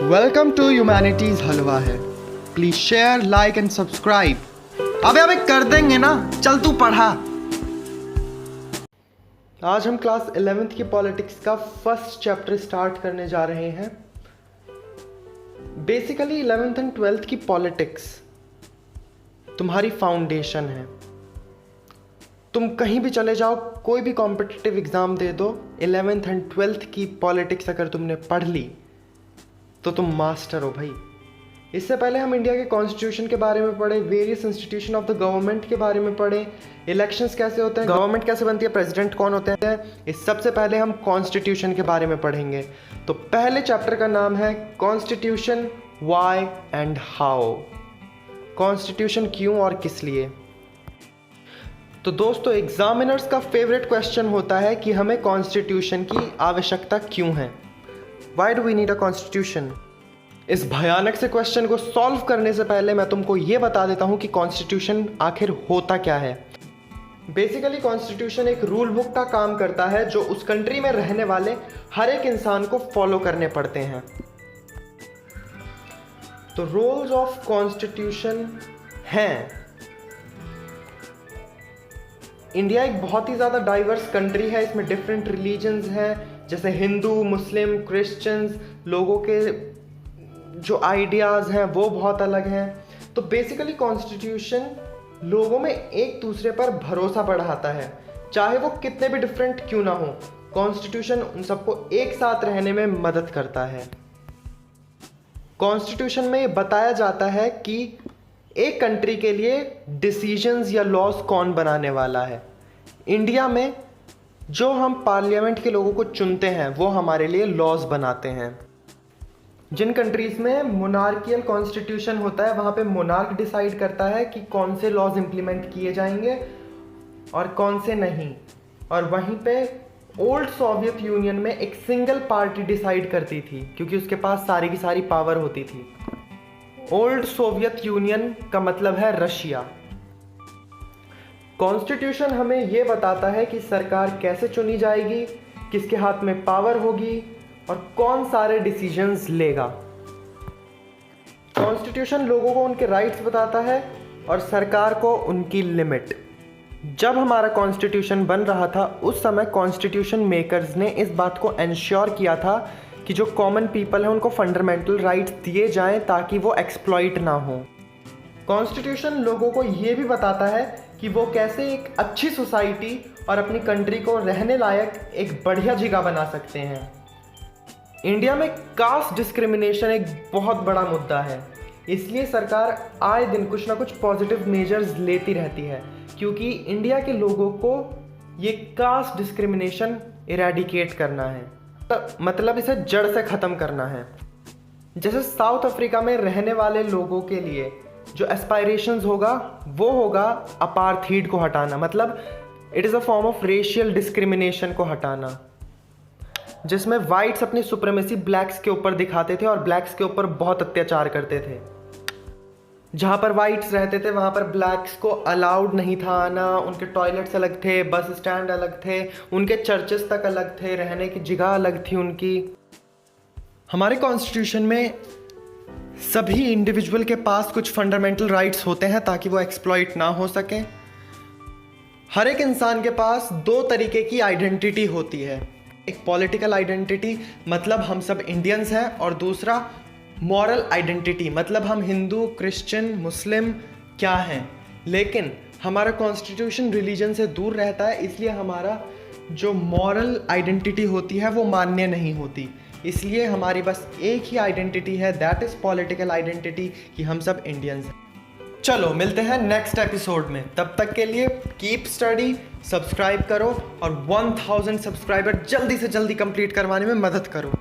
Welcome to humanities हलवा है। Please share, like and subscribe. अबे कर देंगे ना, चल तू पढ़ा। आज हम क्लास 11th की पॉलिटिक्स का फर्स्ट चैप्टर स्टार्ट करने जा रहे हैं। बेसिकली 11th एंड 12th की पॉलिटिक्स तुम्हारी फाउंडेशन है। तुम कहीं भी चले जाओ, कोई भी कॉम्पिटिटिव एग्जाम दे दो, 11th एंड 12th की पॉलिटिक्स अगर तुमने पढ़ ली तो तुम मास्टर हो भाई। इससे पहले हम इंडिया के कॉन्स्टिट्यूशन के बारे में पढ़े, various institution of the government के बारे में पढ़े, इलेक्शंस कैसे होते हैं, गवर्नमेंट कैसे बनती है, प्रेसिडेंट कौन होते हैं। इस सबसे पहले हम कॉन्स्टिट्यूशन के बारे में पढ़ेंगे। तो पहले चैप्टर का नाम है constitution, why and how. Constitution क्यों और किस लिए। तो दोस्तों, एग्जामिनर्स का फेवरेट क्वेश्चन होता है कि हमें कॉन्स्टिट्यूशन की आवश्यकता क्यों है। Why do we need a constitution? इस भयानक से क्वेश्चन को सॉल्व करने से पहले मैं तुमको ये बता देता हूँ कि कॉन्स्टिट्यूशन आखिर होता क्या है। बेसिकली कॉन्स्टिट्यूशन एक रूल बुक का काम करता है जो उस कंट्री में रहने वाले हर एक इंसान को फॉलो करने पड़ते हैं। तो रूल्स ऑफ कॉन्स्टिट्यूशन हैं। इंडिया एक बहुत ही ज़्यादा डाइवर्स कंट्री है। इसमें डिफरेंट रिलीजन्स हैं, जैसे हिंदू, मुस्लिम, क्रिश्चियंस। लोगों के जो आइडियाज़ हैं वो बहुत अलग हैं। तो बेसिकली कॉन्स्टिट्यूशन लोगों में एक दूसरे पर भरोसा बढ़ाता है, चाहे वो कितने भी डिफरेंट क्यों ना हो। कॉन्स्टिट्यूशन उन सबको एक साथ रहने में मदद करता है। कॉन्स्टिट्यूशन में ये बताया जाता है कि एक कंट्री के लिए डिसीजंस या लॉज कौन बनाने वाला है। इंडिया में जो हम पार्लियामेंट के लोगों को चुनते हैं वो हमारे लिए लॉज बनाते हैं। जिन कंट्रीज़ में मोनार्कियल कॉन्स्टिट्यूशन होता है वहाँ पे मोनार्क डिसाइड करता है कि कौन से लॉज इम्प्लीमेंट किए जाएंगे और कौन से नहीं। और वहीं पे ओल्ड सोवियत यूनियन में एक सिंगल पार्टी डिसाइड करती थी, क्योंकि उसके पास सारी की सारी पावर होती थी। ओल्ड सोवियत यूनियन का मतलब है रशिया। कॉन्स्टिट्यूशन हमें यह बताता है कि सरकार कैसे चुनी जाएगी, किसके हाथ में पावर होगी और कौन सारे डिसीजंस लेगा। कॉन्स्टिट्यूशन लोगों को उनके राइट्स बताता है और सरकार को उनकी लिमिट। जब हमारा कॉन्स्टिट्यूशन बन रहा था उस समय कॉन्स्टिट्यूशन मेकर्स ने इस बात को एंश्योर किया था कि जो कॉमन पीपल है उनको फंडामेंटल राइट्स दिए जाएं ताकि वो एक्सप्लॉइट ना हो। कॉन्स्टिट्यूशन लोगों को ये भी बताता है कि वो कैसे एक अच्छी सोसाइटी और अपनी कंट्री को रहने लायक एक बढ़िया जगह बना सकते हैं। इंडिया में कास्ट डिस्क्रिमिनेशन एक बहुत बड़ा मुद्दा है, इसलिए सरकार आए दिन कुछ ना कुछ पॉजिटिव मेजर्स लेती रहती है, क्योंकि इंडिया के लोगों को ये कास्ट डिस्क्रिमिनेशन इरेडिकेट करना है, मतलब इसे जड़ से ख़त्म करना है। जैसे साउथ अफ्रीका में रहने वाले लोगों के लिए जो एस्पायरेशंस होगा वो होगा अपार्थीड को हटाना, मतलब it is a form of racial discrimination को हटाना, जिसमें वाइट्स अपनी सुप्रीमेसी ब्लैक्स के ऊपर दिखाते थे और ब्लैक्स के ऊपर बहुत अत्याचार करते थे। जहाँ पर वाइट्स रहते थे वहाँ पर ब्लैक्स को अलाउड नहीं था आना, उनके टॉयलेट्स अलग थे, बस स्टैंड अलग थे, उनके चर्चेस तक अलग थे, रहने की जगह अलग थी उनकी। हमारे कॉन्स्टिट्यूशन में सभी इंडिविजुअल के पास कुछ फंडामेंटल राइट्स होते हैं ताकि वो एक्सप्लॉइट ना हो सके। हर एक इंसान के पास दो तरीके की आइडेंटिटी होती है, एक पॉलिटिकल आइडेंटिटी मतलब हम सब इंडियंस हैं, और दूसरा मॉरल आइडेंटिटी मतलब हम हिंदू, क्रिश्चियन, मुस्लिम क्या हैं। लेकिन हमारा कॉन्स्टिट्यूशन रिलीजन से दूर रहता है, इसलिए हमारा जो मॉरल आइडेंटिटी होती है वो मान्य नहीं होती। इसलिए हमारी बस एक ही आइडेंटिटी है, दैट इज़ पॉलिटिकल आइडेंटिटी, कि हम सब इंडियंस हैं। चलो मिलते हैं नेक्स्ट एपिसोड में, तब तक के लिए कीप स्टडी, सब्सक्राइब करो और 1000 सब्सक्राइबर जल्दी से जल्दी कंप्लीट करवाने में मदद करो।